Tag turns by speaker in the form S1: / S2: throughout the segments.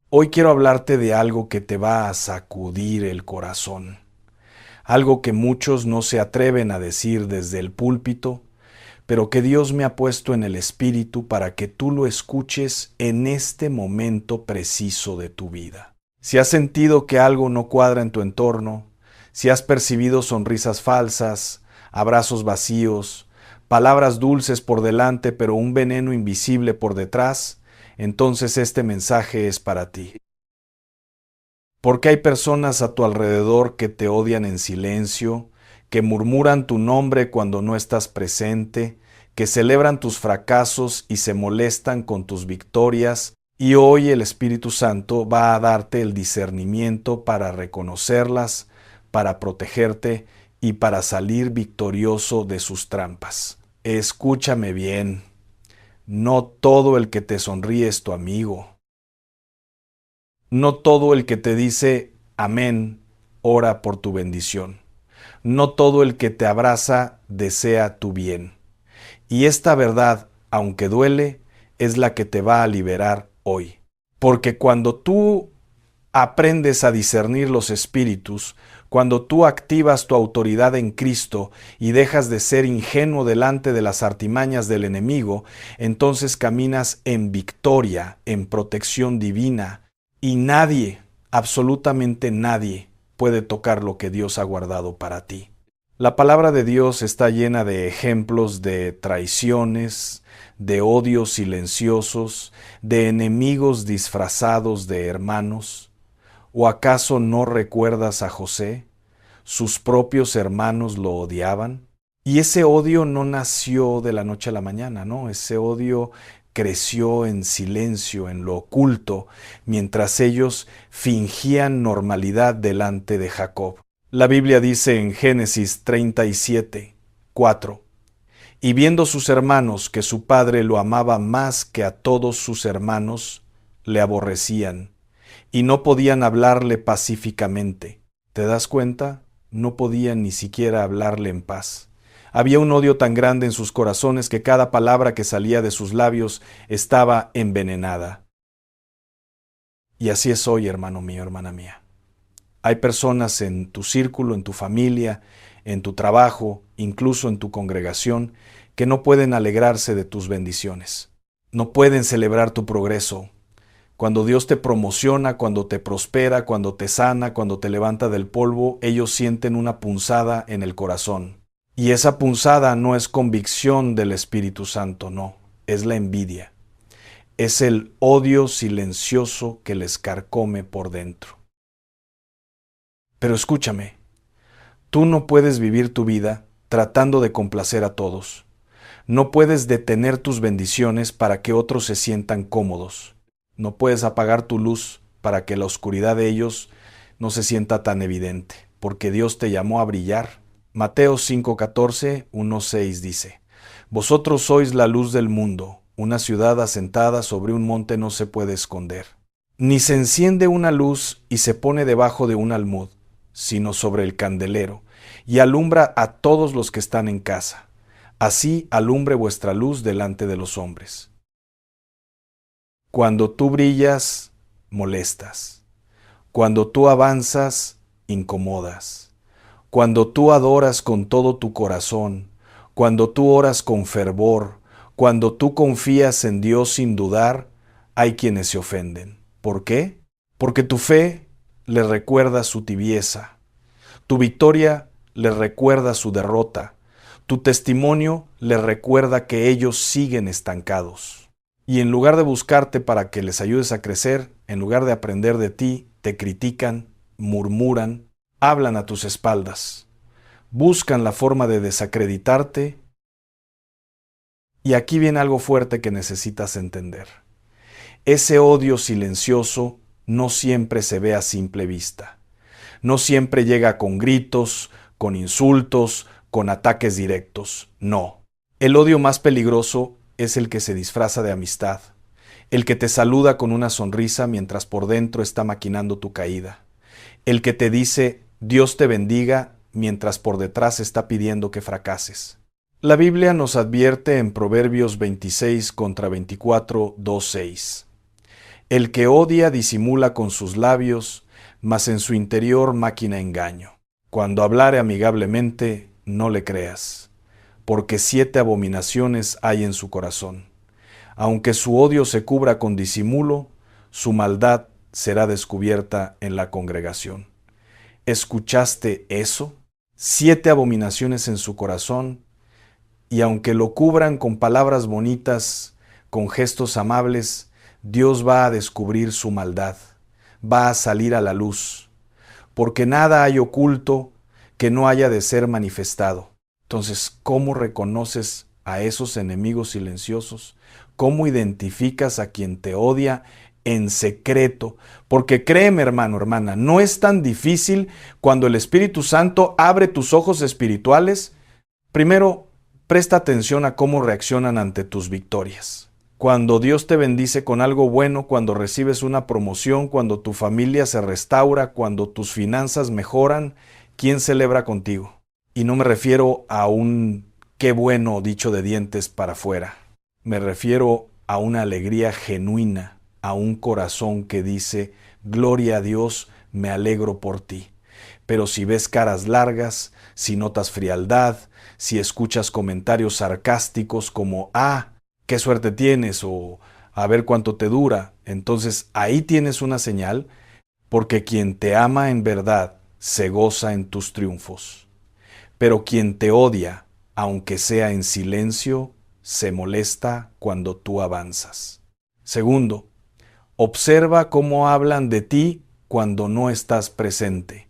S1: Hoy quiero hablarte de algo que te va a sacudir el corazón, algo que muchos no se atreven a decir desde el púlpito, pero que Dios me ha puesto en el espíritu para que tú lo escuches en este momento preciso de tu vida. Si has sentido que algo no cuadra en tu entorno, si has percibido sonrisas falsas, abrazos vacíos, palabras dulces por delante pero un veneno invisible por detrás, entonces este mensaje es para ti. Porque hay personas a tu alrededor que te odian en silencio, que murmuran tu nombre cuando no estás presente, que celebran tus fracasos y se molestan con tus victorias, y hoy el Espíritu Santo va a darte el discernimiento para reconocerlas, para protegerte y para salir victorioso de sus trampas. Escúchame bien, no todo el que te sonríe es tu amigo. No todo el que te dice amén ora por tu bendición. No todo el que te abraza desea tu bien. Y esta verdad, aunque duele, es la que te va a liberar hoy. Porque cuando tú aprendes a discernir los espíritus, cuando tú activas tu autoridad en Cristo y dejas de ser ingenuo delante de las artimañas del enemigo, entonces caminas en victoria, en protección divina, y nadie, absolutamente nadie, puede tocar lo que Dios ha guardado para ti. La palabra de Dios está llena de ejemplos de traiciones, de odios silenciosos, de enemigos disfrazados de hermanos. ¿O acaso no recuerdas a José? Sus propios hermanos lo odiaban. Y ese odio no nació de la noche a la mañana, ¿no? Ese odio creció en silencio, en lo oculto, mientras ellos fingían normalidad delante de Jacob. La Biblia dice en Génesis 37, 4, y viendo sus hermanos que su padre lo amaba más que a todos sus hermanos, le aborrecían y no podían hablarle pacíficamente. ¿Te das cuenta? No podían ni siquiera hablarle en paz. Había un odio tan grande en sus corazones que cada palabra que salía de sus labios estaba envenenada. Y así es hoy, hermano mío, hermana mía. Hay personas en tu círculo, en tu familia, en tu trabajo, incluso en tu congregación, que no pueden alegrarse de tus bendiciones. No pueden celebrar tu progreso. Cuando Dios te promociona, cuando te prospera, cuando te sana, cuando te levanta del polvo, ellos sienten una punzada en el corazón. Y esa punzada no es convicción del Espíritu Santo, no, es la envidia. Es el odio silencioso que les carcome por dentro. Pero escúchame, tú no puedes vivir tu vida tratando de complacer a todos. No puedes detener tus bendiciones para que otros se sientan cómodos. No puedes apagar tu luz para que la oscuridad de ellos no se sienta tan evidente, porque Dios te llamó a brillar. Mateo 5:14, 1:6 dice, Vosotros sois la luz del mundo, una ciudad asentada sobre un monte no se puede esconder. Ni se enciende una luz y se pone debajo de un almud, sino sobre el candelero, y alumbra a todos los que están en casa. Así alumbre vuestra luz delante de los hombres. Cuando tú brillas, molestas. Cuando tú avanzas, incomodas. Cuando tú adoras con todo tu corazón, cuando tú oras con fervor, cuando tú confías en Dios sin dudar, hay quienes se ofenden. ¿Por qué? Porque tu fe le recuerda su tibieza, tu victoria le recuerda su derrota, tu testimonio le recuerda que ellos siguen estancados. Y en lugar de buscarte para que les ayudes a crecer, en lugar de aprender de ti, te critican, murmuran, hablan a tus espaldas, buscan la forma de desacreditarte. Y aquí viene algo fuerte que necesitas entender. Ese odio silencioso no siempre se ve a simple vista. No siempre llega con gritos, con insultos, con ataques directos. No. El odio más peligroso es el que se disfraza de amistad, el que te saluda con una sonrisa mientras por dentro está maquinando tu caída, el que te dice Dios te bendiga mientras por detrás está pidiendo que fracases. La Biblia nos advierte en Proverbios 26 contra 24, 2:6. El que odia disimula con sus labios, mas en su interior maquina engaño. Cuando hablare amigablemente, no le creas, porque 7 abominaciones hay en su corazón. Aunque su odio se cubra con disimulo, su maldad será descubierta en la congregación. ¿Escuchaste eso? 7 abominaciones en su corazón, y aunque lo cubran con palabras bonitas, con gestos amables, Dios va a descubrir su maldad, va a salir a la luz, porque nada hay oculto que no haya de ser manifestado. Entonces, ¿cómo reconoces a esos enemigos silenciosos? ¿Cómo identificas a quien te odia en secreto? Porque créeme, hermano, hermana, no es tan difícil cuando el Espíritu Santo abre tus ojos espirituales. Primero, presta atención a cómo reaccionan ante tus victorias. Cuando Dios te bendice con algo bueno, cuando recibes una promoción, cuando tu familia se restaura, cuando tus finanzas mejoran, ¿quién celebra contigo? Y no me refiero a un qué bueno dicho de dientes para afuera. Me refiero a una alegría genuina, a un corazón que dice, gloria a Dios, me alegro por ti. Pero si ves caras largas, si notas frialdad, si escuchas comentarios sarcásticos como, qué suerte tienes, o a ver cuánto te dura, entonces ahí tienes una señal, porque quien te ama en verdad se goza en tus triunfos. Pero quien te odia, aunque sea en silencio, se molesta cuando tú avanzas. Segundo, observa cómo hablan de ti cuando no estás presente,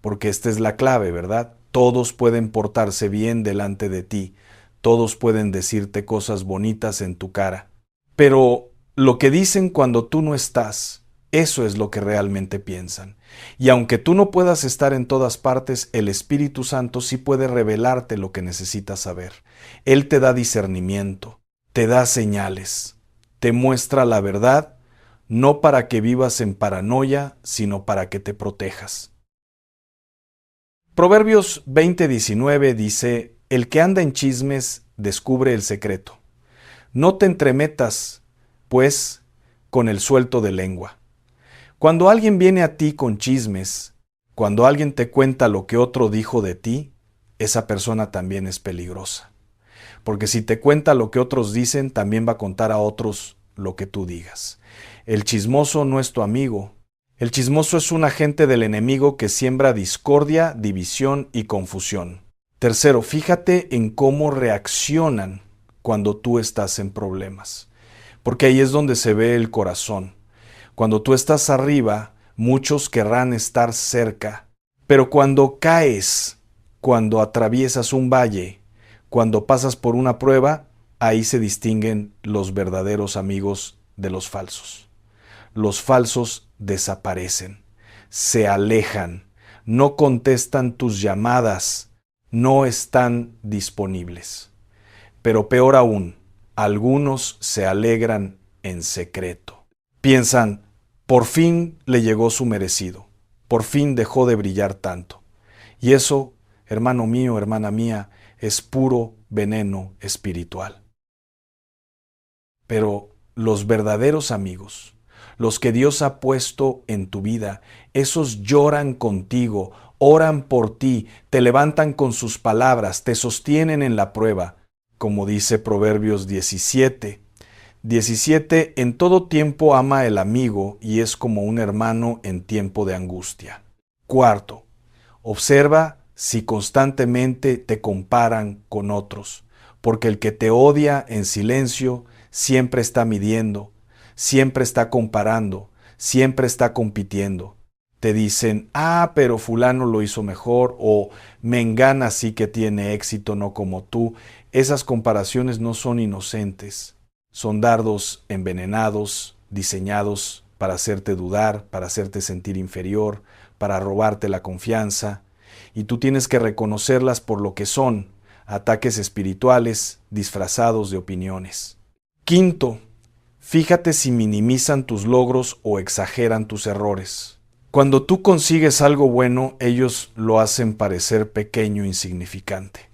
S1: porque esta es la clave, ¿verdad? Todos pueden portarse bien delante de ti, todos pueden decirte cosas bonitas en tu cara, pero lo que dicen cuando tú no estás, eso es lo que realmente piensan. Y aunque tú no puedas estar en todas partes, el Espíritu Santo sí puede revelarte lo que necesitas saber. Él te da discernimiento, te da señales, te muestra la verdad, no para que vivas en paranoia, sino para que te protejas. Proverbios 20:19 dice, el que anda en chismes descubre el secreto. No te entremetas, pues, con el suelto de lengua. Cuando alguien viene a ti con chismes, cuando alguien te cuenta lo que otro dijo de ti, esa persona también es peligrosa. Porque si te cuenta lo que otros dicen, también va a contar a otros lo que tú digas. El chismoso no es tu amigo. El chismoso es un agente del enemigo que siembra discordia, división y confusión. Tercero, fíjate en cómo reaccionan cuando tú estás en problemas, porque ahí es donde se ve el corazón. Cuando tú estás arriba, muchos querrán estar cerca, pero cuando caes, cuando atraviesas un valle, cuando pasas por una prueba, ahí se distinguen los verdaderos amigos de los falsos. Los falsos desaparecen, se alejan, no contestan tus llamadas, no están disponibles. Pero peor aún, algunos se alegran en secreto. Piensan, por fin le llegó su merecido, por fin dejó de brillar tanto. Y eso, hermano mío, hermana mía, es puro veneno espiritual. Pero los verdaderos amigos, los que Dios ha puesto en tu vida, esos lloran contigo, oran por ti, te levantan con sus palabras, te sostienen en la prueba, como dice Proverbios 17. 17, en todo tiempo ama el amigo y es como un hermano en tiempo de angustia. Cuarto, observa si constantemente te comparan con otros, porque el que te odia en silencio siempre está midiendo, siempre está comparando, siempre está compitiendo. Te dicen, pero fulano lo hizo mejor, o mengana sí que tiene éxito, no como tú. Esas comparaciones no son inocentes. Son dardos envenenados, diseñados para hacerte dudar, para hacerte sentir inferior, para robarte la confianza. Y tú tienes que reconocerlas por lo que son, ataques espirituales disfrazados de opiniones. Quinto, fíjate si minimizan tus logros o exageran tus errores. Cuando tú consigues algo bueno, ellos lo hacen parecer pequeño e insignificante.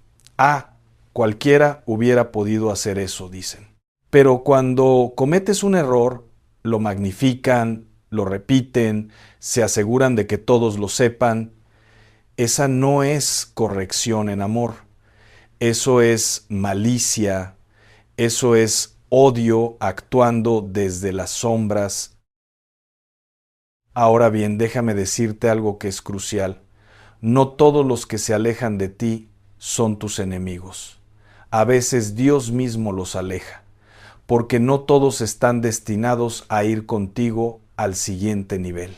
S1: Cualquiera hubiera podido hacer eso, dicen. Pero cuando cometes un error, lo magnifican, lo repiten, se aseguran de que todos lo sepan. Esa no es corrección en amor. Eso es malicia, eso es odio actuando desde las sombras. Ahora bien, déjame decirte algo que es crucial. No todos los que se alejan de ti son tus enemigos. A veces Dios mismo los aleja, porque no todos están destinados a ir contigo al siguiente nivel.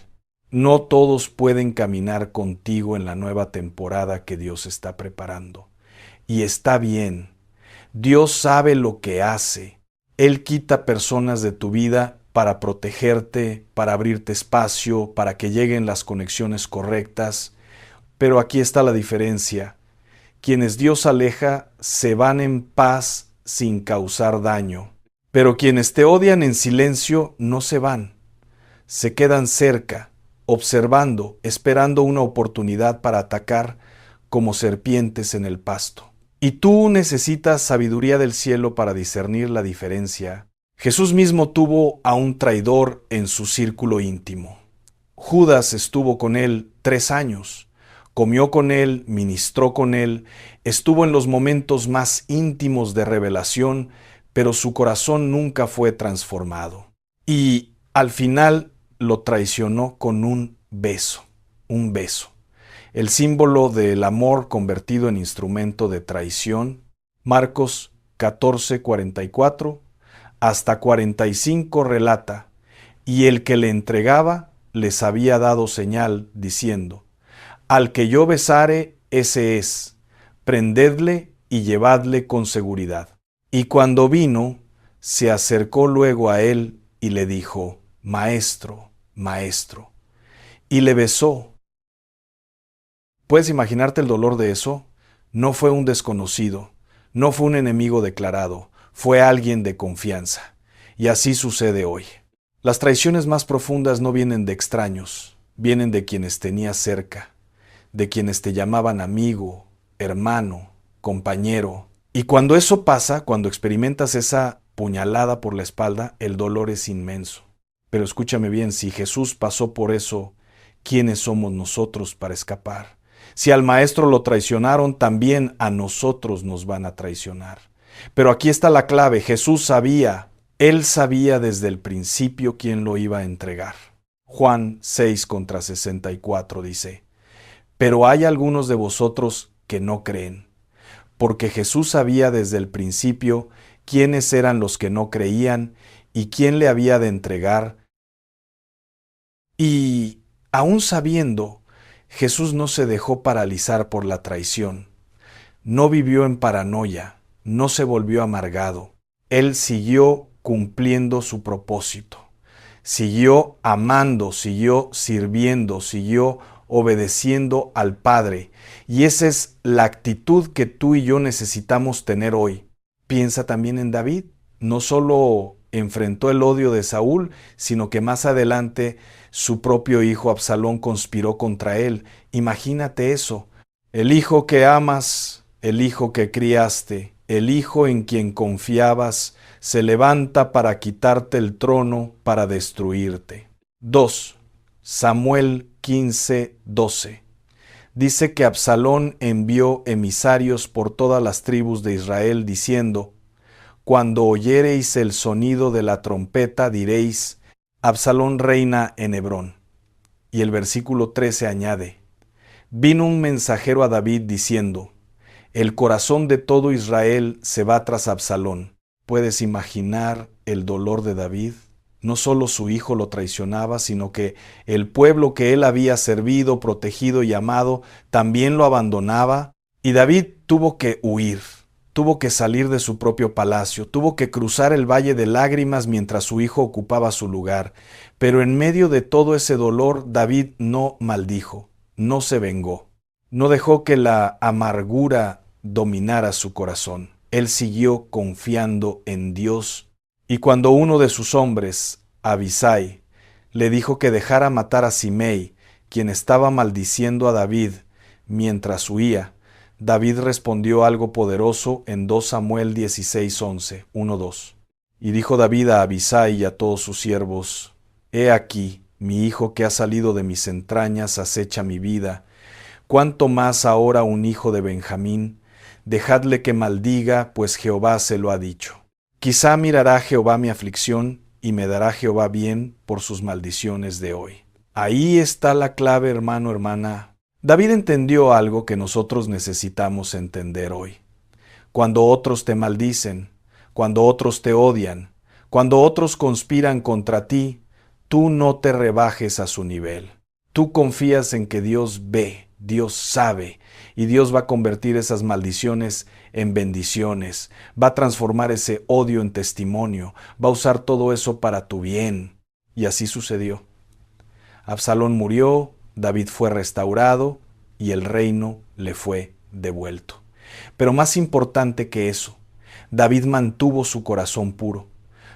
S1: No todos pueden caminar contigo en la nueva temporada que Dios está preparando. Y está bien. Dios sabe lo que hace. Él quita personas de tu vida para protegerte, para abrirte espacio, para que lleguen las conexiones correctas. Pero aquí está la diferencia. Quienes Dios aleja se van en paz sin causar daño. Pero quienes te odian en silencio no se van. Se quedan cerca, observando, esperando una oportunidad para atacar como serpientes en el pasto. Y tú necesitas sabiduría del cielo para discernir la diferencia. Jesús mismo tuvo a un traidor en su círculo íntimo. Judas estuvo con él 3 años. Comió con él, ministró con él, estuvo en los momentos más íntimos de revelación, pero su corazón nunca fue transformado. Y al final lo traicionó con un beso. El símbolo del amor convertido en instrumento de traición. Marcos 14:44 hasta 45 relata: y el que le entregaba les había dado señal, diciendo: al que yo besare, ese es, prendedle y llevadle con seguridad. Y cuando vino, se acercó luego a él y le dijo: Maestro, Maestro. Y le besó. ¿Puedes imaginarte el dolor de eso? No fue un desconocido, no fue un enemigo declarado, fue alguien de confianza. Y así sucede hoy. Las traiciones más profundas no vienen de extraños, vienen de quienes tenías cerca, de quienes te llamaban amigo, hermano, compañero. Y cuando eso pasa, cuando experimentas esa puñalada por la espalda, el dolor es inmenso. Pero escúchame bien, si Jesús pasó por eso, ¿quiénes somos nosotros para escapar? Si al Maestro lo traicionaron, también a nosotros nos van a traicionar. Pero aquí está la clave: Jesús sabía, Él sabía desde el principio quién lo iba a entregar. Juan 6:64 dice: pero hay algunos de vosotros que no creen, porque Jesús sabía desde el principio quiénes eran los que no creían y quién le había de entregar. Y aún sabiendo, Jesús no se dejó paralizar por la traición. No vivió en paranoia, no se volvió amargado. Él siguió cumpliendo su propósito. Siguió amando, siguió sirviendo, siguió obedeciendo al Padre. Y esa es la actitud que tú y yo necesitamos tener hoy. Piensa también en David. No solo enfrentó el odio de Saúl, sino que más adelante su propio hijo Absalón conspiró contra él. Imagínate eso. El hijo que amas, el hijo que criaste, el hijo en quien confiabas, se levanta para quitarte el trono, para destruirte. 2. Samuel 15:12. Dice que Absalón envió emisarios por todas las tribus de Israel, diciendo: cuando oyereis el sonido de la trompeta, diréis: Absalón reina en Hebrón. Y el versículo 13 añade: vino un mensajero a David diciendo: el corazón de todo Israel se va tras Absalón. ¿Puedes imaginar el dolor de David? No solo su hijo lo traicionaba, sino que el pueblo que él había servido, protegido y amado, también lo abandonaba. Y David tuvo que huir, tuvo que salir de su propio palacio, tuvo que cruzar el valle de lágrimas mientras su hijo ocupaba su lugar. Pero en medio de todo ese dolor, David no maldijo, no se vengó, no dejó que la amargura dominara su corazón. Él siguió confiando en Dios. Y cuando uno de sus hombres, Abisai, le dijo que dejara matar a Simei, quien estaba maldiciendo a David mientras huía, David respondió algo poderoso en 2 Samuel 16:11, 1-2. Y dijo David a Abisai y a todos sus siervos: He aquí, mi hijo que ha salido de mis entrañas acecha mi vida. Cuánto más ahora un hijo de Benjamín. Dejadle que maldiga, pues Jehová se lo ha dicho. Quizá mirará Jehová mi aflicción, y me dará Jehová bien por sus maldiciones de hoy. Ahí está la clave, hermano, hermana. David entendió algo que nosotros necesitamos entender hoy. Cuando otros te maldicen, cuando otros te odian, cuando otros conspiran contra ti, tú no te rebajes a su nivel. Tú confías en que Dios ve, Dios sabe, y Dios va a convertir esas maldiciones en bendiciones, va a transformar ese odio en testimonio, va a usar todo eso para tu bien. Y así sucedió. Absalón murió, David fue restaurado y el reino le fue devuelto. Pero más importante que eso, David mantuvo su corazón puro,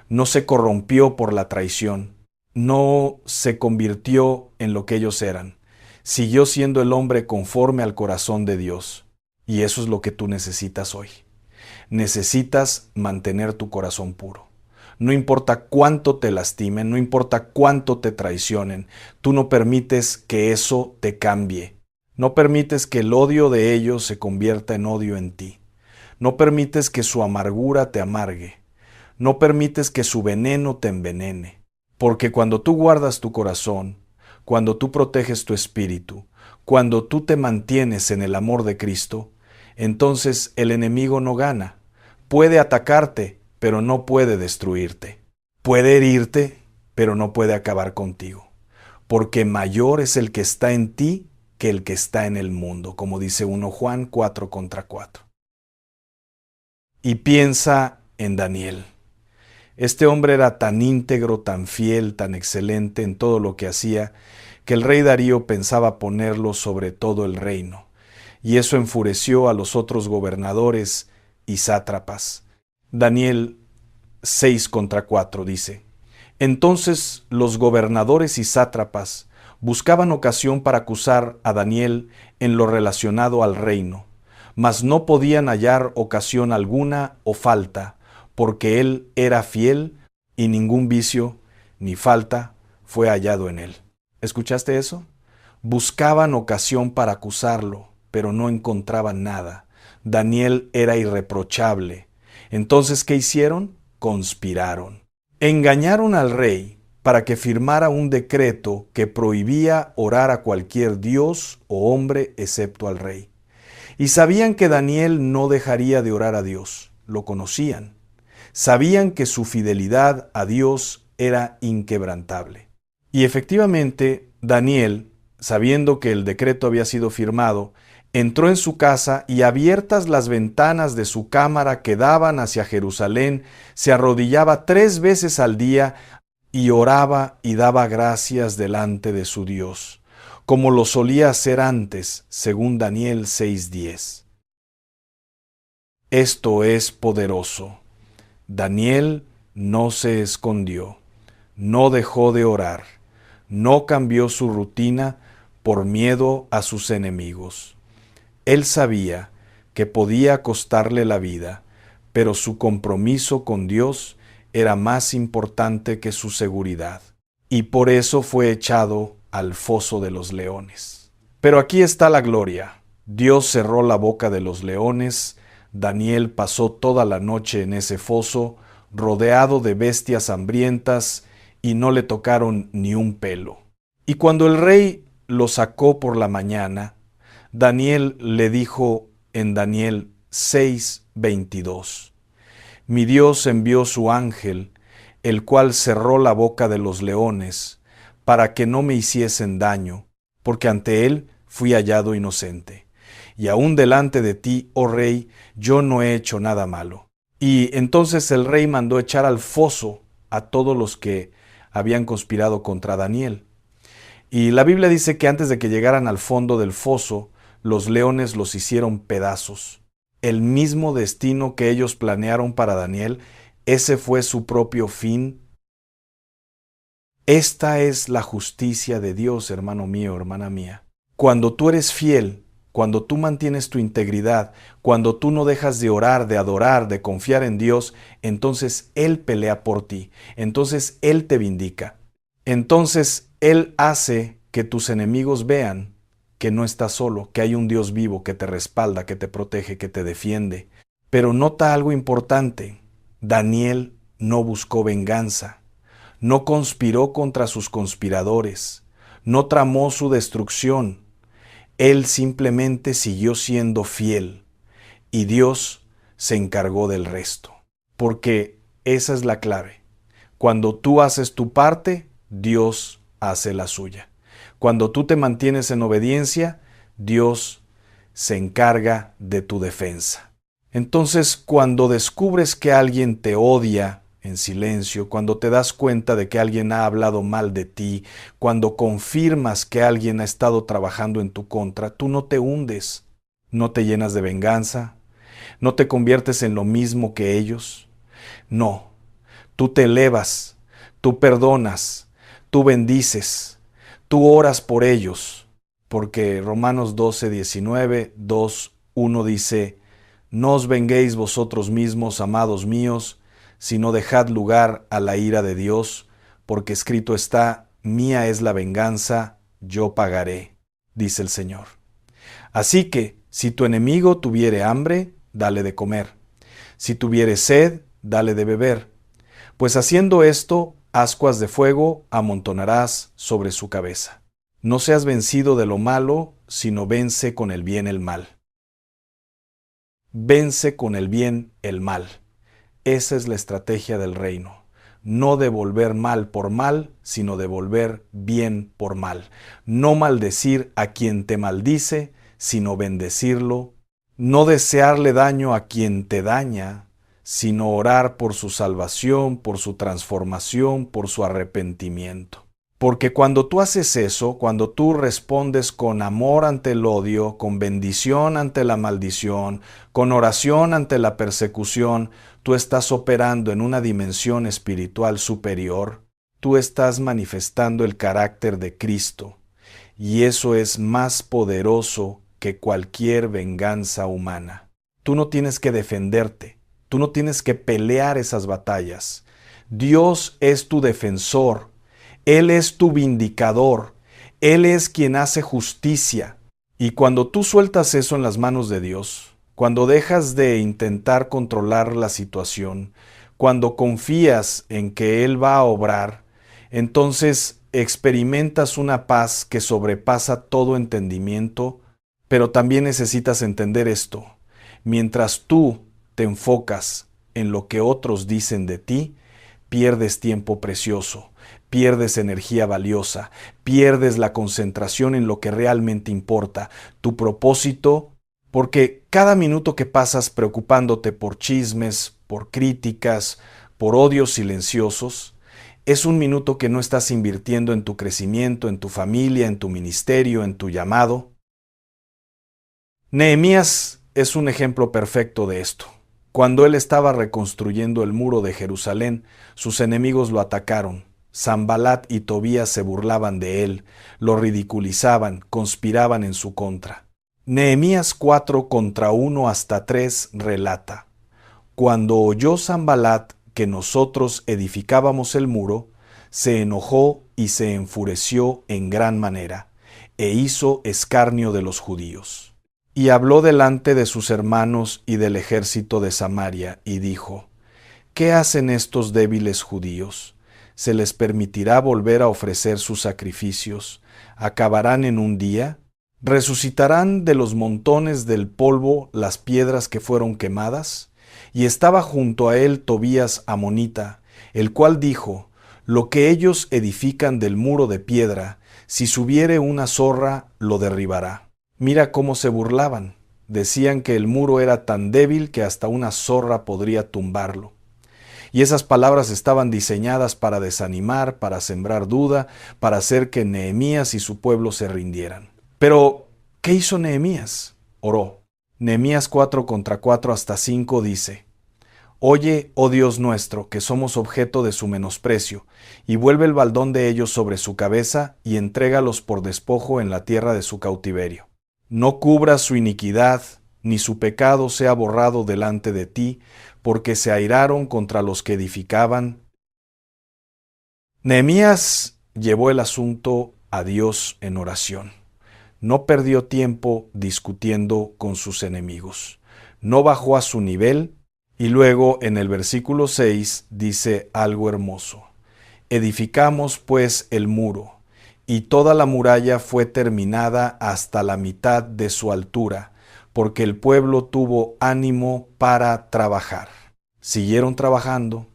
S1: no se corrompió por la traición, no se convirtió en lo que ellos eran, siguió siendo el hombre conforme al corazón de Dios. Y eso es lo que tú necesitas hoy. Necesitas mantener tu corazón puro. No importa cuánto te lastimen, no importa cuánto te traicionen, tú no permites que eso te cambie. No permites que el odio de ellos se convierta en odio en ti. No permites que su amargura te amargue. No permites que su veneno te envenene. Porque cuando tú guardas tu corazón, cuando tú proteges tu espíritu, cuando tú te mantienes en el amor de Cristo, entonces el enemigo no gana. Puede atacarte, pero no puede destruirte. Puede herirte, pero no puede acabar contigo. Porque mayor es el que está en ti que el que está en el mundo, como dice 1 Juan 4:4. Y piensa en Daniel. Este hombre era tan íntegro, tan fiel, tan excelente en todo lo que hacía, que el rey Darío pensaba ponerlo sobre todo el reino. Y eso enfureció a los otros gobernadores y sátrapas. Daniel 6:4 dice: Entonces los gobernadores y sátrapas buscaban ocasión para acusar a Daniel en lo relacionado al reino, mas no podían hallar ocasión alguna o falta, porque él era fiel y ningún vicio ni falta fue hallado en él. ¿Escuchaste eso? Buscaban ocasión para acusarlo, pero no encontraban nada. Daniel era irreprochable. Entonces, ¿qué hicieron? Conspiraron. Engañaron al rey para que firmara un decreto que prohibía orar a cualquier dios o hombre excepto al rey. Y sabían que Daniel no dejaría de orar a Dios. Lo conocían. Sabían que su fidelidad a Dios era inquebrantable. Y efectivamente, Daniel, sabiendo que el decreto había sido firmado, entró en su casa y, abiertas las ventanas de su cámara que daban hacia Jerusalén, se arrodillaba 3 veces al día y oraba y daba gracias delante de su Dios, como lo solía hacer antes, según Daniel 6:10. Esto es poderoso. Daniel no se escondió, no dejó de orar, no cambió su rutina por miedo a sus enemigos. Él sabía que podía costarle la vida, pero su compromiso con Dios era más importante que su seguridad, y por eso fue echado al foso de los leones. Pero aquí está la gloria. Dios cerró la boca de los leones. Daniel pasó toda la noche en ese foso, rodeado de bestias hambrientas, y no le tocaron ni un pelo. Y cuando el rey lo sacó por la mañana, Daniel le dijo en Daniel 6:22: Mi Dios envió su ángel, el cual cerró la boca de los leones, para que no me hiciesen daño, porque ante él fui hallado inocente. Y aún delante de ti, oh rey, yo no he hecho nada malo. Y entonces el rey mandó echar al foso a todos los que habían conspirado contra Daniel. Y la Biblia dice que antes de que llegaran al fondo del foso, los leones los hicieron pedazos. El mismo destino que ellos planearon para Daniel, ese fue su propio fin. Esta es la justicia de Dios, hermano mío, hermana mía. Cuando tú eres fiel, cuando tú mantienes tu integridad, cuando tú no dejas de orar, de adorar, de confiar en Dios, entonces Él pelea por ti, entonces Él te vindica. Entonces Él hace que tus enemigos vean que no estás solo, que hay un Dios vivo que te respalda, que te protege, que te defiende. Pero nota algo importante, Daniel no buscó venganza, no conspiró contra sus conspiradores, no tramó su destrucción. Él simplemente siguió siendo fiel y Dios se encargó del resto. Porque esa es la clave. Cuando tú haces tu parte, Dios hace la suya. Cuando tú te mantienes en obediencia, Dios se encarga de tu defensa. Entonces, cuando descubres que alguien te odia en silencio, cuando te das cuenta de que alguien ha hablado mal de ti, cuando confirmas que alguien ha estado trabajando en tu contra, tú no te hundes, no te llenas de venganza, no te conviertes en lo mismo que ellos. No, tú te elevas, tú perdonas, tú bendices, tú oras por ellos, porque Romanos 12, 19, 2, 1 dice: no os venguéis vosotros mismos, amados míos, sino dejad lugar a la ira de Dios, porque escrito está: mía es la venganza, yo pagaré, dice el Señor. Así que, si tu enemigo tuviere hambre, dale de comer. Si tuviere sed, dale de beber. Pues haciendo esto, ascuas de fuego amontonarás sobre su cabeza. No seas vencido de lo malo, sino vence con el bien el mal. Vence con el bien el mal. Esa es la estrategia del reino. No devolver mal por mal, sino devolver bien por mal. No maldecir a quien te maldice, sino bendecirlo. No desearle daño a quien te daña, sino orar por su salvación, por su transformación, por su arrepentimiento. Porque cuando tú haces eso, cuando tú respondes con amor ante el odio, con bendición ante la maldición, con oración ante la persecución, tú estás operando en una dimensión espiritual superior. Tú estás manifestando el carácter de Cristo. Y eso es más poderoso que cualquier venganza humana. Tú no tienes que defenderte. Tú no tienes que pelear esas batallas. Dios es tu defensor. Él es tu vindicador. Él es quien hace justicia. Y cuando tú sueltas eso en las manos de Dios, cuando dejas de intentar controlar la situación, cuando confías en que Él va a obrar, entonces experimentas una paz que sobrepasa todo entendimiento, pero también necesitas entender esto. Mientras tú te enfocas en lo que otros dicen de ti, pierdes tiempo precioso, pierdes energía valiosa, pierdes la concentración en lo que realmente importa, tu propósito, porque cada minuto que pasas preocupándote por chismes, por críticas, por odios silenciosos, es un minuto que no estás invirtiendo en tu crecimiento, en tu familia, en tu ministerio, en tu llamado. Nehemías es un ejemplo perfecto de esto. Cuando él estaba reconstruyendo el muro de Jerusalén, sus enemigos lo atacaron. Sanbalat y Tobías se burlaban de él, lo ridiculizaban, conspiraban en su contra. Nehemías 4 contra 1 hasta 3 relata: cuando oyó Sanbalat que nosotros edificábamos el muro, se enojó y se enfureció en gran manera, e hizo escarnio de los judíos. Y habló delante de sus hermanos y del ejército de Samaria, y dijo: ¿qué hacen estos débiles judíos? ¿Se les permitirá volver a ofrecer sus sacrificios? ¿Acabarán en un día? ¿Resucitarán de los montones del polvo las piedras que fueron quemadas? Y estaba junto a él Tobías amonita, el cual dijo: lo que ellos edifican del muro de piedra, si subiere una zorra, lo derribará. Mira cómo se burlaban. Decían que el muro era tan débil que hasta una zorra podría tumbarlo. Y esas palabras estaban diseñadas para desanimar, para sembrar duda, para hacer que Nehemías y su pueblo se rindieran. Pero, ¿qué hizo Nehemías? Oró. Nehemías 4 contra 4 hasta 5 dice: oye, oh Dios nuestro, que somos objeto de su menosprecio, y vuelve el baldón de ellos sobre su cabeza, y entrégalos por despojo en la tierra de su cautiverio. No cubras su iniquidad, ni su pecado sea borrado delante de ti, porque se airaron contra los que edificaban. Nehemías llevó el asunto a Dios en oración. No perdió tiempo discutiendo con sus enemigos. No bajó a su nivel y luego en el versículo 6 dice algo hermoso. Edificamos pues el muro, y toda la muralla fue terminada hasta la mitad de su altura, porque el pueblo tuvo ánimo para trabajar. Siguieron trabajando,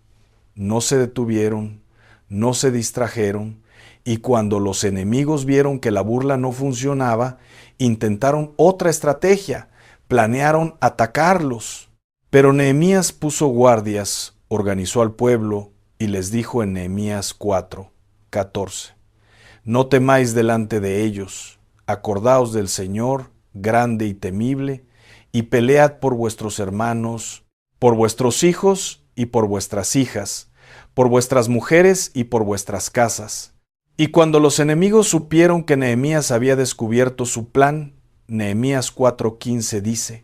S1: no se detuvieron, no se distrajeron, y cuando los enemigos vieron que la burla no funcionaba, intentaron otra estrategia, planearon atacarlos. Pero Nehemías puso guardias, organizó al pueblo y les dijo en Nehemías 4:14: No temáis delante de ellos, acordaos del Señor, grande y temible, y pelead por vuestros hermanos, por vuestros hijos y por vuestras hijas, por vuestras mujeres y por vuestras casas. Y cuando los enemigos supieron que Nehemías había descubierto su plan, Nehemías 4:15 dice: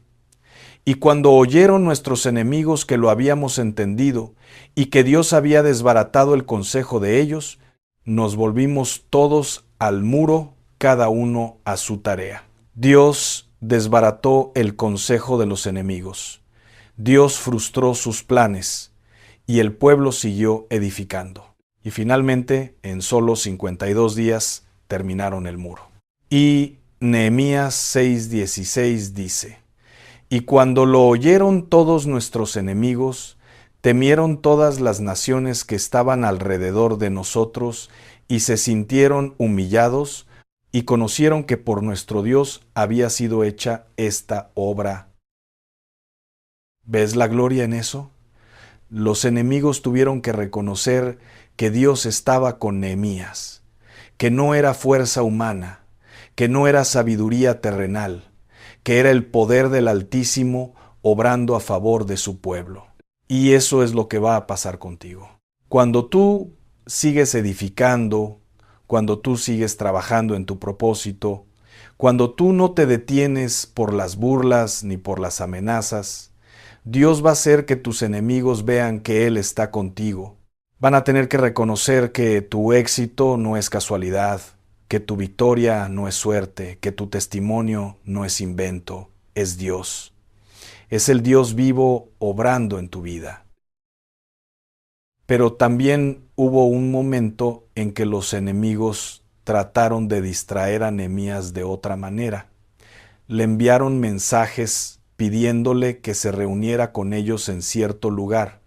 S1: Y cuando oyeron nuestros enemigos que lo habíamos entendido y que Dios había desbaratado el consejo de ellos, nos volvimos todos al muro, cada uno a su tarea. Dios desbarató el consejo de los enemigos. Dios frustró sus planes y el pueblo siguió edificando. Y finalmente, en solo 52 días, terminaron el muro. Y Nehemías 6:16 dice: Y cuando lo oyeron todos nuestros enemigos, temieron todas las naciones que estaban alrededor de nosotros y se sintieron humillados y conocieron que por nuestro Dios había sido hecha esta obra. ¿Ves la gloria en eso? Los enemigos tuvieron que reconocer que Dios estaba con Nehemías, que no era fuerza humana, que no era sabiduría terrenal, que era el poder del Altísimo obrando a favor de su pueblo. Y eso es lo que va a pasar contigo. Cuando tú sigues edificando, cuando tú sigues trabajando en tu propósito, cuando tú no te detienes por las burlas ni por las amenazas, Dios va a hacer que tus enemigos vean que Él está contigo. Van a tener que reconocer que tu éxito no es casualidad, que tu victoria no es suerte, que tu testimonio no es invento, es Dios. Es el Dios vivo obrando en tu vida. Pero también hubo un momento en que los enemigos trataron de distraer a Nehemías de otra manera. Le enviaron mensajes pidiéndole que se reuniera con ellos en cierto lugar,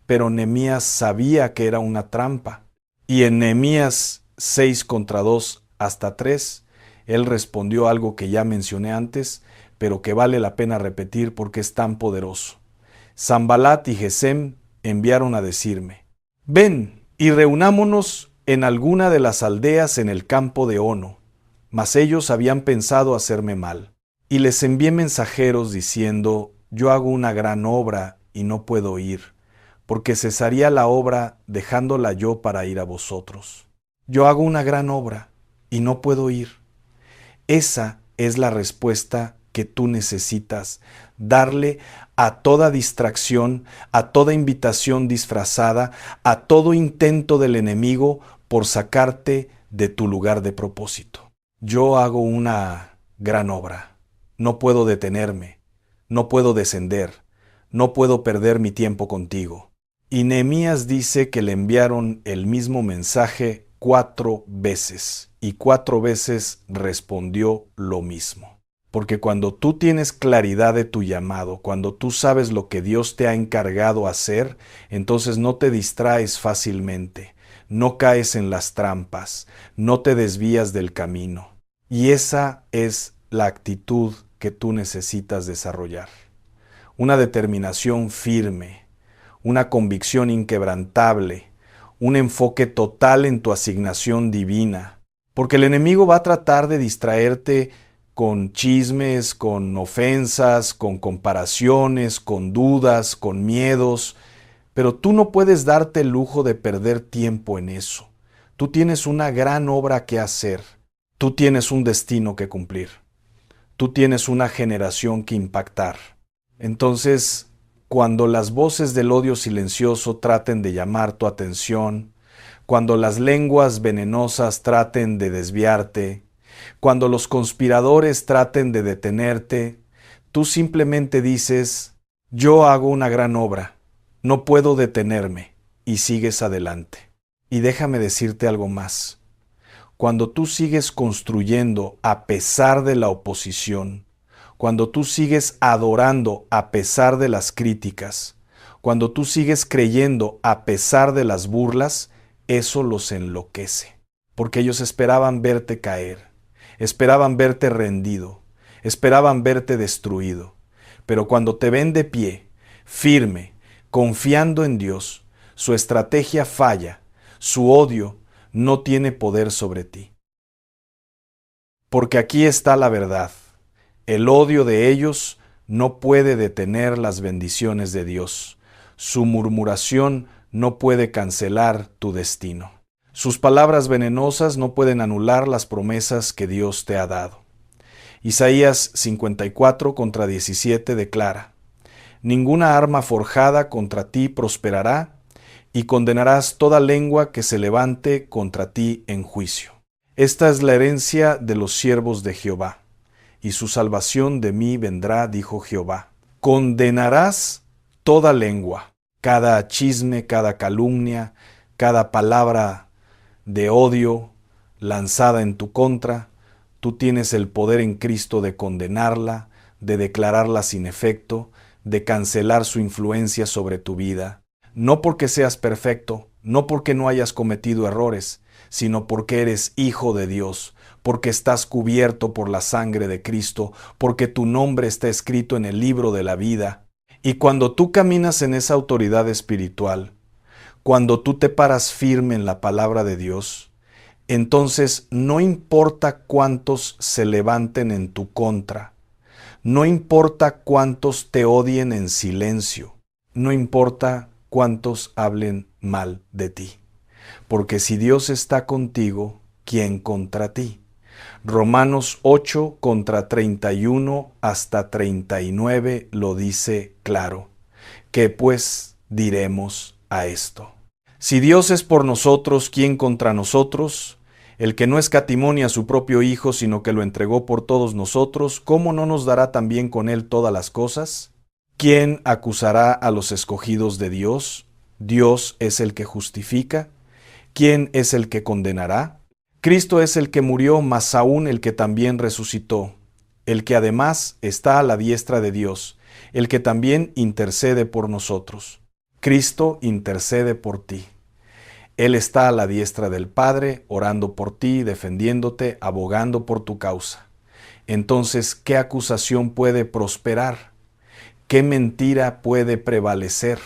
S1: pero Nehemías sabía que era una trampa. Y en Nehemías 6:2 hasta 3, él respondió algo que ya mencioné antes, pero que vale la pena repetir porque es tan poderoso. Sanbalat y Gesem enviaron a decirme: Ven y reunámonos en alguna de las aldeas en el campo de Ono. Mas ellos habían pensado hacerme mal. Y les envié mensajeros diciendo: Yo hago una gran obra y no puedo ir, porque cesaría la obra dejándola yo para ir a vosotros. Yo hago una gran obra y no puedo ir. Esa es la respuesta que tú necesitas darle a toda distracción, a toda invitación disfrazada, a todo intento del enemigo por sacarte de tu lugar de propósito. Yo hago una gran obra. No puedo detenerme, no puedo descender, no puedo perder mi tiempo contigo. Y Nehemías dice que le enviaron el mismo mensaje 4 veces, y 4 veces respondió lo mismo. Porque cuando tú tienes claridad de tu llamado, cuando tú sabes lo que Dios te ha encargado hacer, entonces no te distraes fácilmente, no caes en las trampas, no te desvías del camino. Y esa es la actitud que tú necesitas desarrollar. Una determinación firme, una convicción inquebrantable, un enfoque total en tu asignación divina. Porque el enemigo va a tratar de distraerte con chismes, con ofensas, con comparaciones, con dudas, con miedos, pero tú no puedes darte el lujo de perder tiempo en eso. Tú tienes una gran obra que hacer, tú tienes un destino que cumplir. tú tienes una generación que impactar. Entonces, cuando las voces del odio silencioso traten de llamar tu atención, cuando las lenguas venenosas traten de desviarte, cuando los conspiradores traten de detenerte, tú simplemente dices, yo hago una gran obra, no puedo detenerme, y sigues adelante. Y déjame decirte algo más. Cuando tú sigues construyendo a pesar de la oposición, cuando tú sigues adorando a pesar de las críticas, cuando tú sigues creyendo a pesar de las burlas, eso los enloquece, porque ellos esperaban verte caer, esperaban verte rendido, esperaban verte destruido. Pero cuando te ven de pie, firme, confiando en Dios, su estrategia falla, su odio no tiene poder sobre ti. Porque aquí está la verdad. El odio de ellos no puede detener las bendiciones de Dios. Su murmuración no puede cancelar tu destino. Sus palabras venenosas no pueden anular las promesas que Dios te ha dado. Isaías 54:17 declara: Ninguna arma forjada contra ti prosperará, y condenarás toda lengua que se levante contra ti en juicio. Esta es la herencia de los siervos de Jehová, y su salvación de mí vendrá, dijo Jehová. Condenarás toda lengua, cada chisme, cada calumnia, cada palabra de odio lanzada en tu contra. Tú tienes el poder en Cristo de condenarla, de declararla sin efecto, de cancelar su influencia sobre tu vida. No porque seas perfecto, no porque no hayas cometido errores, sino porque eres hijo de Dios, porque estás cubierto por la sangre de Cristo, porque tu nombre está escrito en el libro de la vida. Y cuando tú caminas en esa autoridad espiritual, cuando tú te paras firme en la palabra de Dios, entonces no importa cuántos se levanten en tu contra, no importa cuántos te odien en silencio, no importa cuántos hablen mal de ti. Porque si Dios está contigo, ¿quién contra ti? Romanos 8:31 hasta 39 lo dice claro. ¿Qué pues diremos a esto? Si Dios es por nosotros, ¿quién contra nosotros? El que no escatimó ni a su propio Hijo, sino que lo entregó por todos nosotros, ¿cómo no nos dará también con él todas las cosas? ¿Quién acusará a los escogidos de Dios? Dios es el que justifica. ¿Quién es el que condenará? Cristo es el que murió, mas aún el que también resucitó, el que además está a la diestra de Dios, el que también intercede por nosotros. Cristo intercede por ti. Él está a la diestra del Padre, orando por ti, defendiéndote, abogando por tu causa. Entonces, ¿qué acusación puede prosperar? ¿Qué mentira puede prevalecer?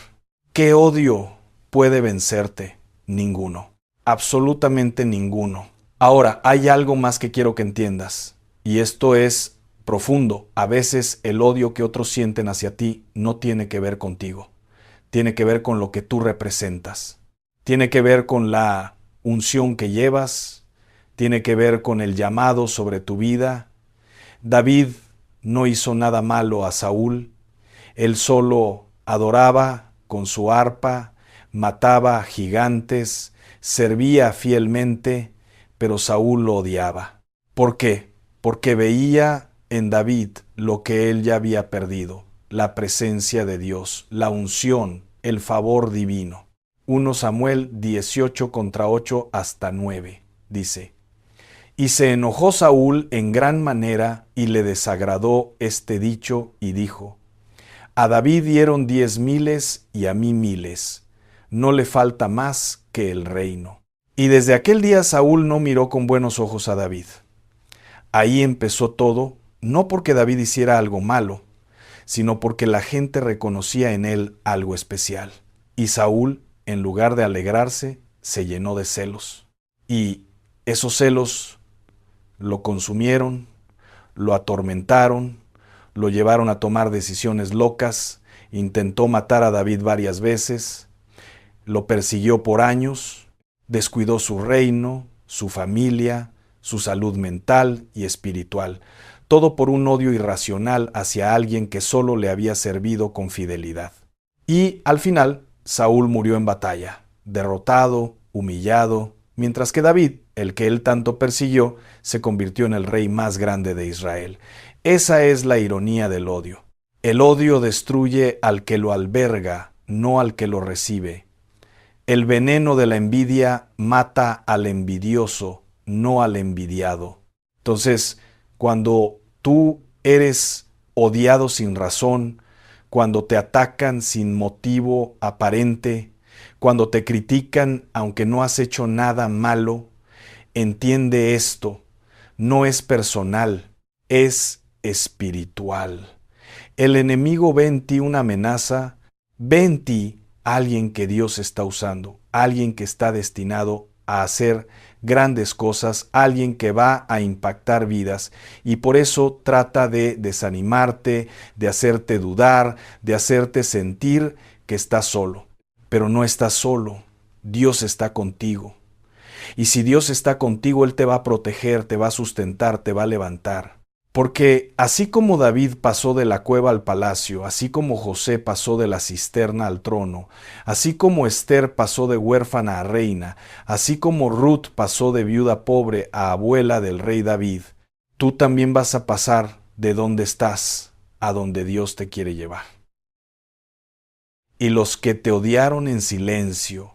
S1: ¿Qué odio puede vencerte? Ninguno. Absolutamente ninguno. Ahora, hay algo más que quiero que entiendas, y esto es profundo. A veces el odio que otros sienten hacia ti no tiene que ver contigo. Tiene que ver con lo que tú representas. Tiene que ver con la unción que llevas. Tiene que ver con el llamado sobre tu vida. David no hizo nada malo a Saúl. Él solo adoraba con su arpa, mataba gigantes, servía fielmente, pero Saúl lo odiaba. ¿Por qué? Porque veía en David lo que él ya había perdido, la presencia de Dios, la unción, el favor divino. 1 Samuel 18:8 hasta 9 dice: Y se enojó Saúl en gran manera y le desagradó este dicho y dijo: A David dieron 10,000 y a mí 1,000. No le falta más que el reino. Y desde aquel día Saúl no miró con buenos ojos a David. Ahí empezó todo, no porque David hiciera algo malo, sino porque la gente reconocía en él algo especial. Y Saúl, en lugar de alegrarse, se llenó de celos. Y esos celos lo consumieron, lo atormentaron, lo llevaron a tomar decisiones locas, intentó matar a David varias veces, lo persiguió por años, descuidó su reino, su familia, su salud mental y espiritual. todo por un odio irracional hacia alguien que solo le había servido con fidelidad. Y al final, Saúl murió en batalla, derrotado, humillado, mientras que David, el que él tanto persiguió, se convirtió en el rey más grande de Israel. Esa es la ironía del odio. El odio destruye al que lo alberga, no al que lo recibe. El veneno de la envidia mata al envidioso, no al envidiado. Entonces, cuando tú eres odiado sin razón, cuando te atacan sin motivo aparente, cuando te critican aunque no has hecho nada malo, entiende esto, no es personal, es espiritual. El enemigo ve en ti una amenaza, ve en ti alguien que Dios está usando, alguien que está destinado a hacer grandes cosas, alguien que va a impactar vidas, y por eso trata de desanimarte, de hacerte dudar, de hacerte sentir que estás solo. Pero no estás solo, Dios está contigo. Y si Dios está contigo, Él te va a proteger, te va a sustentar, te va a levantar. Porque así como David pasó de la cueva al palacio, así como José pasó de la cisterna al trono, así como Esther pasó de huérfana a reina, así como Ruth pasó de viuda pobre a abuela del rey David, tú también vas a pasar de donde estás a donde Dios te quiere llevar. Y los que te odiaron en silencio,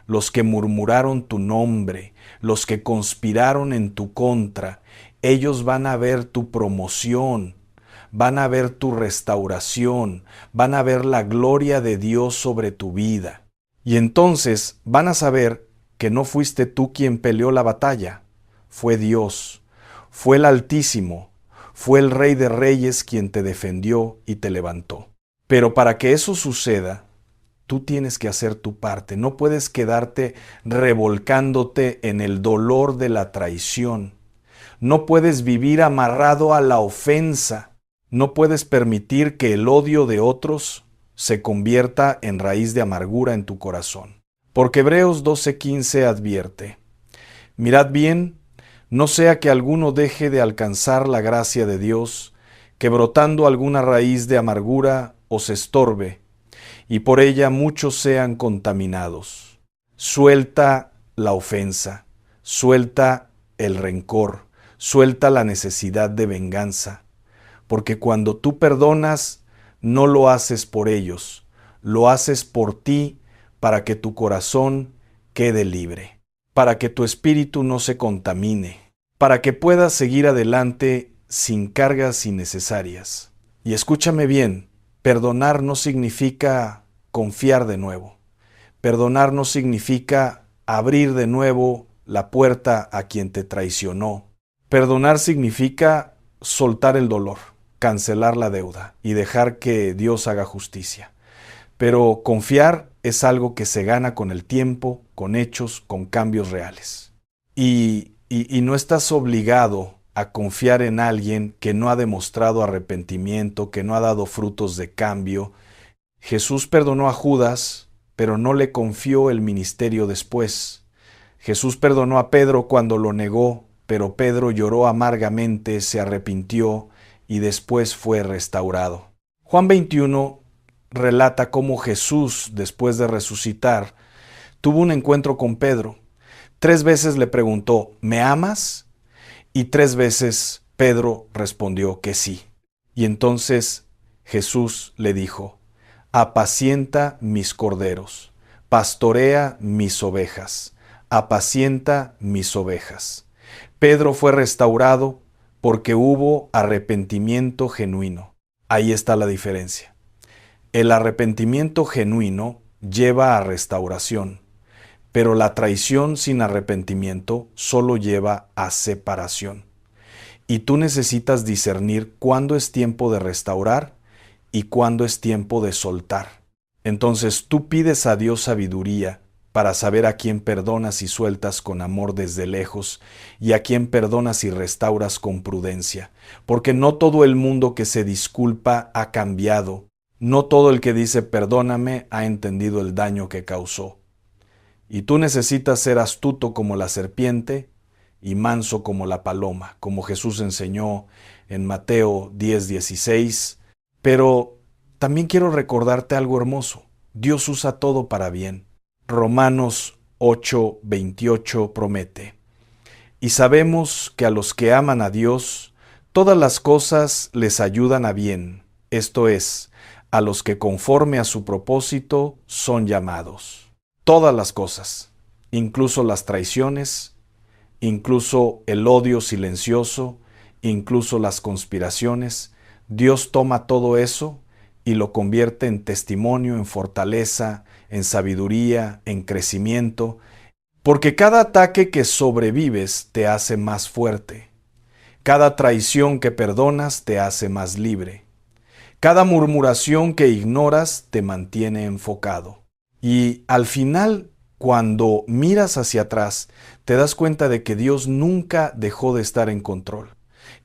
S1: los que murmuraron tu nombre, los que conspiraron en tu contra, ellos van a ver tu promoción, van a ver tu restauración, van a ver la gloria de Dios sobre tu vida. Y entonces van a saber que no fuiste tú quien peleó la batalla, fue Dios, fue el Altísimo, fue el Rey de Reyes quien te defendió y te levantó. Pero para que eso suceda, tú tienes que hacer tu parte. No puedes quedarte revolcándote en el dolor de la traición. No puedes vivir amarrado a la ofensa. No puedes permitir que el odio de otros se convierta en raíz de amargura en tu corazón. Porque Hebreos 12:15 advierte: mirad bien, no sea que alguno deje de alcanzar la gracia de Dios, que brotando alguna raíz de amargura os estorbe, y por ella muchos sean contaminados. Suelta la ofensa, suelta el rencor, suelta la necesidad de venganza, porque cuando tú perdonas, no lo haces por ellos, lo haces por ti para que tu corazón quede libre, para que tu espíritu no se contamine, para que puedas seguir adelante sin cargas innecesarias. Y escúchame bien, perdonar no significa confiar de nuevo. Perdonar no significa abrir de nuevo la puerta a quien te traicionó. Perdonar significa soltar el dolor, cancelar la deuda y dejar que Dios haga justicia. Pero confiar es algo que se gana con el tiempo, con hechos, con cambios reales. Y no estás obligado a confiar en alguien que no ha demostrado arrepentimiento, que no ha dado frutos de cambio. Jesús perdonó a Judas, pero no le confió el ministerio después. Jesús perdonó a Pedro cuando lo negó, pero Pedro lloró amargamente, se arrepintió y después fue restaurado. Juan 21 relata cómo Jesús, después de resucitar, tuvo un encuentro con Pedro. 3 veces le preguntó: ¿me amas? Y 3 veces Pedro respondió que sí. Y entonces Jesús le dijo: apacienta mis corderos, pastorea mis ovejas, apacienta mis ovejas. Pedro fue restaurado porque hubo arrepentimiento genuino. Ahí está la diferencia. El arrepentimiento genuino lleva a restauración, pero la traición sin arrepentimiento solo lleva a separación. Y tú necesitas discernir cuándo es tiempo de restaurar y cuándo es tiempo de soltar. Entonces tú pides a Dios sabiduría para saber a quién perdonas y sueltas con amor desde lejos y a quién perdonas y restauras con prudencia, porque no todo el mundo que se disculpa ha cambiado, no todo el que dice perdóname ha entendido el daño que causó. Y tú necesitas ser astuto como la serpiente y manso como la paloma, como Jesús enseñó en Mateo 10:16. Pero también quiero recordarte algo hermoso. Dios usa todo para bien. Romanos 8:28 promete: y sabemos que a los que aman a Dios, todas las cosas les ayudan a bien, esto es, a los que conforme a su propósito son llamados. Todas las cosas, incluso las traiciones, incluso el odio silencioso, incluso las conspiraciones, Dios toma todo eso y lo convierte en testimonio, en fortaleza, en sabiduría, en crecimiento, porque cada ataque que sobrevives te hace más fuerte. Cada traición que perdonas te hace más libre. Cada murmuración que ignoras te mantiene enfocado. Y al final, cuando miras hacia atrás, te das cuenta de que Dios nunca dejó de estar en control,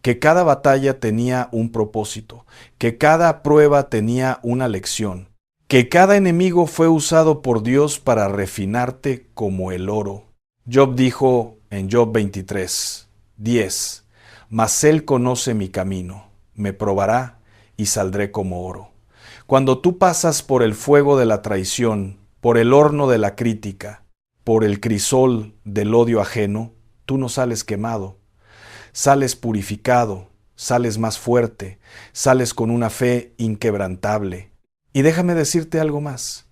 S1: que cada batalla tenía un propósito, que cada prueba tenía una lección, que cada enemigo fue usado por Dios para refinarte como el oro. Job dijo en Job 23:10, mas Él conoce mi camino, me probará y saldré como oro. Cuando tú pasas por el fuego de la traición, por el horno de la crítica, por el crisol del odio ajeno, tú no sales quemado, sales purificado, sales más fuerte, sales con una fe inquebrantable. Y déjame decirte algo más.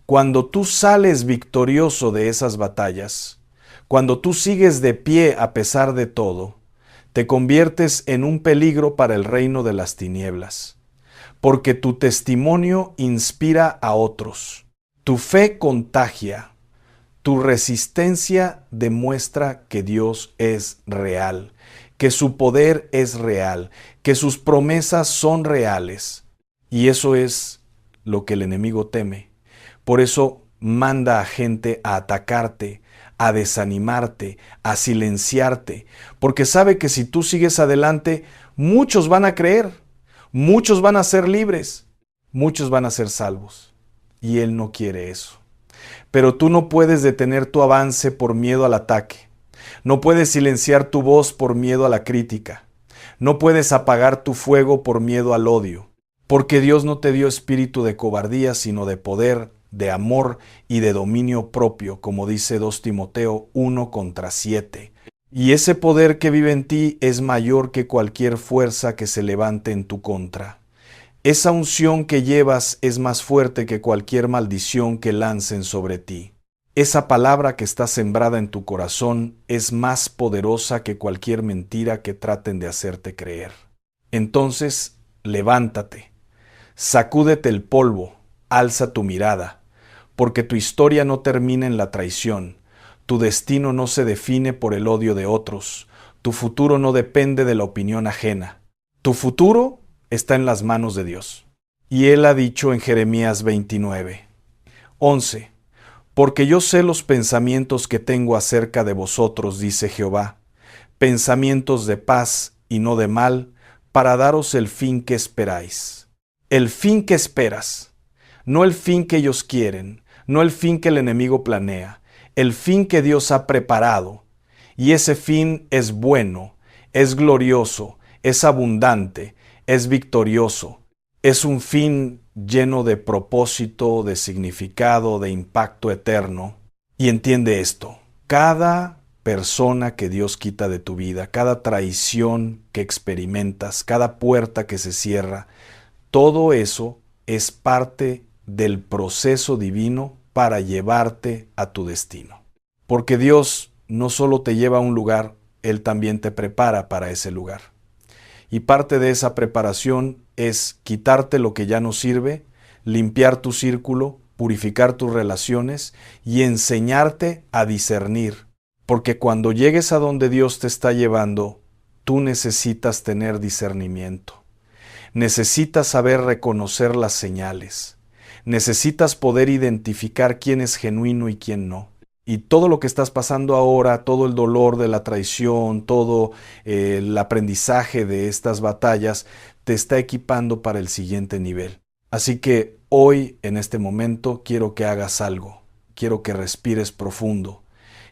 S1: Cuando tú sales victorioso de esas batallas, cuando tú sigues de pie a pesar de todo, te conviertes en un peligro para el reino de las tinieblas, porque tu testimonio inspira a otros, tu fe contagia, tu resistencia demuestra que Dios es real, que su poder es real, que sus promesas son reales, y eso es lo que el enemigo teme. Por eso manda a gente a atacarte, a desanimarte, a silenciarte, porque sabe que si tú sigues adelante, muchos van a creer, muchos van a ser libres, muchos van a ser salvos. Y Él no quiere eso. Pero tú no puedes detener tu avance por miedo al ataque. No puedes silenciar tu voz por miedo a la crítica. No puedes apagar tu fuego por miedo al odio. Porque Dios no te dio espíritu de cobardía, sino de poder, de amor y de dominio propio, como dice 2 Timoteo 1:7. Y ese poder que vive en ti es mayor que cualquier fuerza que se levante en tu contra. Esa unción que llevas es más fuerte que cualquier maldición que lancen sobre ti. Esa palabra que está sembrada en tu corazón es más poderosa que cualquier mentira que traten de hacerte creer. Entonces, levántate, sacúdete el polvo, alza tu mirada, porque tu historia no termina en la traición, tu destino no se define por el odio de otros, tu futuro no depende de la opinión ajena. Tu futuro está en las manos de Dios. Y Él ha dicho en Jeremías 29:11, porque yo sé los pensamientos que tengo acerca de vosotros, dice Jehová, pensamientos de paz y no de mal, para daros el fin que esperáis. El fin que esperas, no el fin que ellos quieren, no el fin que el enemigo planea, el fin que Dios ha preparado. Y ese fin es bueno, es glorioso, es abundante, es victorioso. Es un fin lleno de propósito, de significado, de impacto eterno. Y entiende esto, cada persona que Dios quita de tu vida, cada traición que experimentas, cada puerta que se cierra, todo eso es parte del proceso divino para llevarte a tu destino. Porque Dios no solo te lleva a un lugar, Él también te prepara para ese lugar. Y parte de esa preparación es quitarte lo que ya no sirve, limpiar tu círculo, purificar tus relaciones y enseñarte a discernir. Porque cuando llegues a donde Dios te está llevando, tú necesitas tener discernimiento. Necesitas saber reconocer las señales. Necesitas poder identificar quién es genuino y quién no. Y todo lo que estás pasando ahora, todo el dolor de la traición, todo el aprendizaje de estas batallas, te está equipando para el siguiente nivel. Así que hoy, en este momento, quiero que hagas algo. Quiero que respires profundo.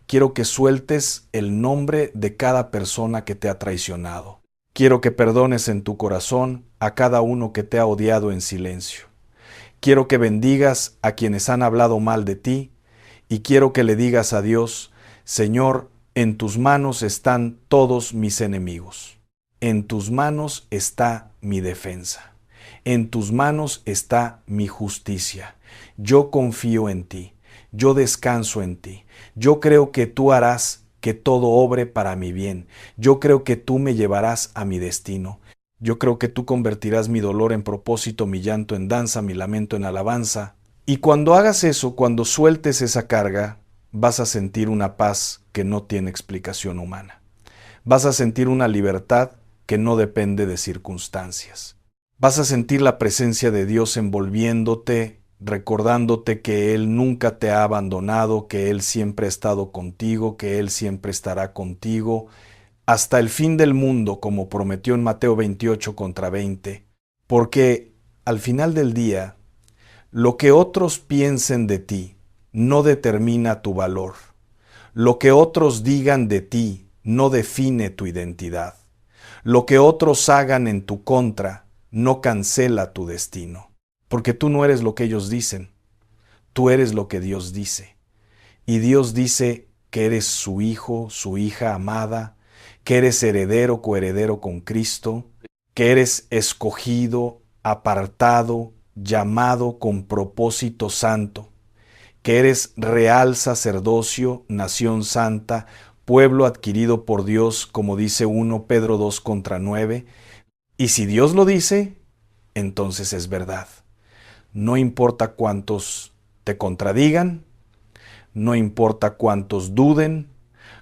S1: Quiero que sueltes el nombre de cada persona que te ha traicionado. Quiero que perdones en tu corazón a cada uno que te ha odiado en silencio. Quiero que bendigas a quienes han hablado mal de ti y quiero que le digas a Dios: Señor, en tus manos están todos mis enemigos. En tus manos está mi defensa. En tus manos está mi justicia. Yo confío en ti. Yo descanso en ti. Yo creo que tú harás que todo obre para mi bien. Yo creo que tú me llevarás a mi destino. Yo creo que tú convertirás mi dolor en propósito, mi llanto en danza, mi lamento en alabanza. Y cuando hagas eso, cuando sueltes esa carga, vas a sentir una paz que no tiene explicación humana. Vas a sentir una libertad que no depende de circunstancias. Vas a sentir la presencia de Dios envolviéndote, recordándote que Él nunca te ha abandonado, que Él siempre ha estado contigo, que Él siempre estará contigo, hasta el fin del mundo, como prometió en Mateo 28:20, porque al final del día, lo que otros piensen de ti no determina tu valor. Lo que otros digan de ti no define tu identidad. Lo que otros hagan en tu contra no cancela tu destino, porque tú no eres lo que ellos dicen, tú eres lo que Dios dice. Y Dios dice que eres su hijo, su hija amada, que eres heredero, coheredero con Cristo, que eres escogido, apartado, llamado con propósito santo, que eres real sacerdocio, nación santa, pueblo adquirido por Dios, como dice 1 Pedro 2:9. Y si Dios lo dice, entonces es verdad. No importa cuántos te contradigan, no importa cuántos duden,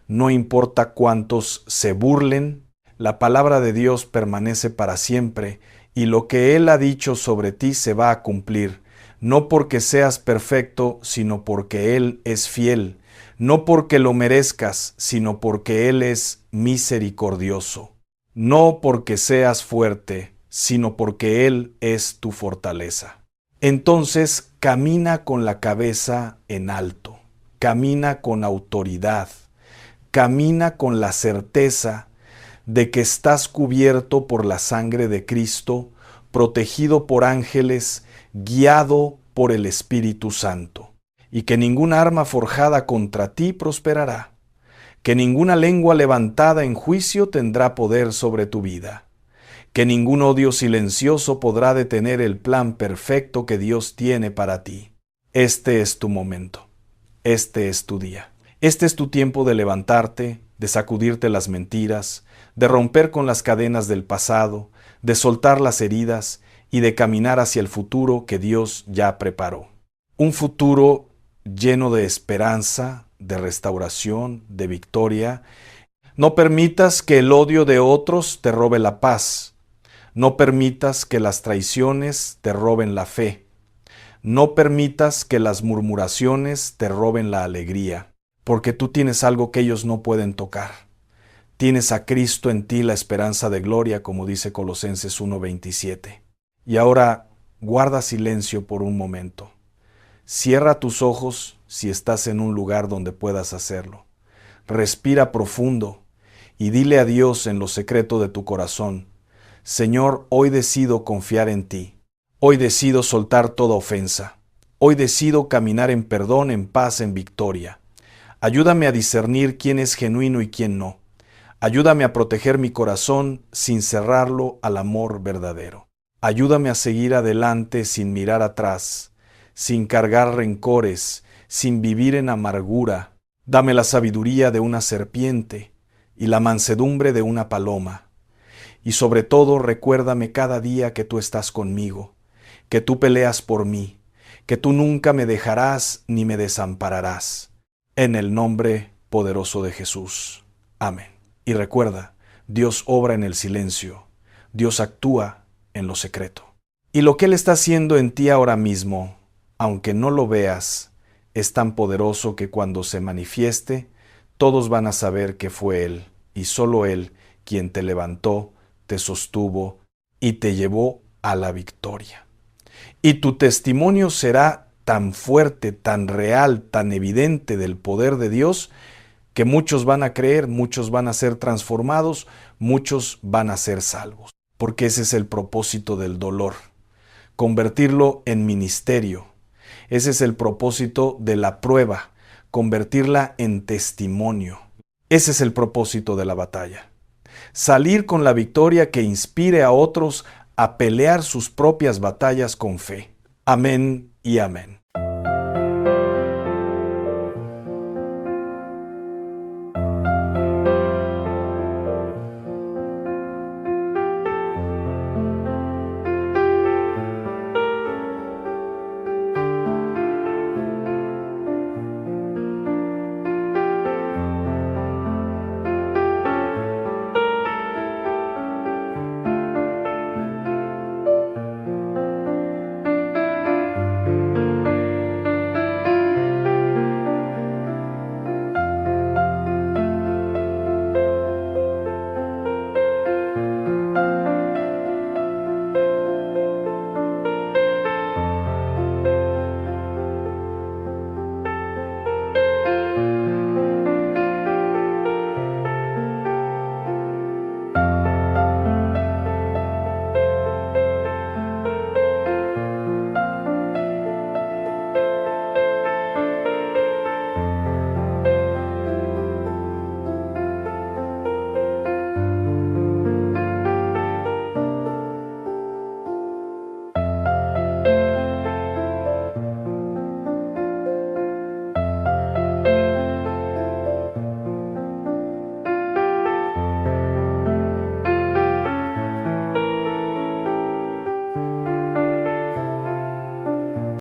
S1: no importa cuántos se burlen, la palabra de Dios permanece para siempre y lo que Él ha dicho sobre ti se va a cumplir, no porque seas perfecto, sino porque Él es fiel, no porque lo merezcas, sino porque Él es misericordioso, no porque seas fuerte, sino porque Él es tu fortaleza. Entonces camina con la cabeza en alto, camina con autoridad, camina con la certeza de que estás cubierto por la sangre de Cristo, protegido por ángeles, guiado por el Espíritu Santo, y que ninguna arma forjada contra ti prosperará, que ninguna lengua levantada en juicio tendrá poder sobre tu vida, que ningún odio silencioso podrá detener el plan perfecto que Dios tiene para ti. Este es tu momento, este es tu día. Este es tu tiempo de levantarte, de sacudirte las mentiras, de romper con las cadenas del pasado, de soltar las heridas y de caminar hacia el futuro que Dios ya preparó. Un futuro lleno de esperanza, de restauración, de victoria. No permitas que el odio de otros te robe la paz. No permitas que las traiciones te roben la fe. No permitas que las murmuraciones te roben la alegría. Porque tú tienes algo que ellos no pueden tocar. Tienes a Cristo en ti, la esperanza de gloria, como dice Colosenses 1:27. Y ahora guarda silencio por un momento. Cierra tus ojos si estás en un lugar donde puedas hacerlo. Respira profundo y dile a Dios en lo secreto de tu corazón: Señor, hoy decido confiar en ti. Hoy decido soltar toda ofensa. Hoy decido caminar en perdón, en paz, en victoria. Ayúdame a discernir quién es genuino y quién no. Ayúdame a proteger mi corazón sin cerrarlo al amor verdadero. Ayúdame a seguir adelante sin mirar atrás, sin cargar rencores, sin vivir en amargura. Dame la sabiduría de una serpiente y la mansedumbre de una paloma. Y sobre todo recuérdame cada día que tú estás conmigo, que tú peleas por mí, que tú nunca me dejarás ni me desampararás. En el nombre poderoso de Jesús. Amén. Y recuerda, Dios obra en el silencio. Dios actúa en lo secreto. Y lo que Él está haciendo en ti ahora mismo, aunque no lo veas, es tan poderoso que cuando se manifieste, todos van a saber que fue Él, y solo Él, quien te levantó, te sostuvo y te llevó a la victoria. Y tu testimonio será tan fuerte, tan real, tan evidente del poder de Dios, que muchos van a creer, muchos van a ser transformados, muchos van a ser salvos. Porque ese es el propósito del dolor, convertirlo en ministerio. Ese es el propósito de la prueba, convertirla en testimonio. Ese es el propósito de la batalla. Salir con la victoria que inspire a otros a pelear sus propias batallas con fe. Amén y amén.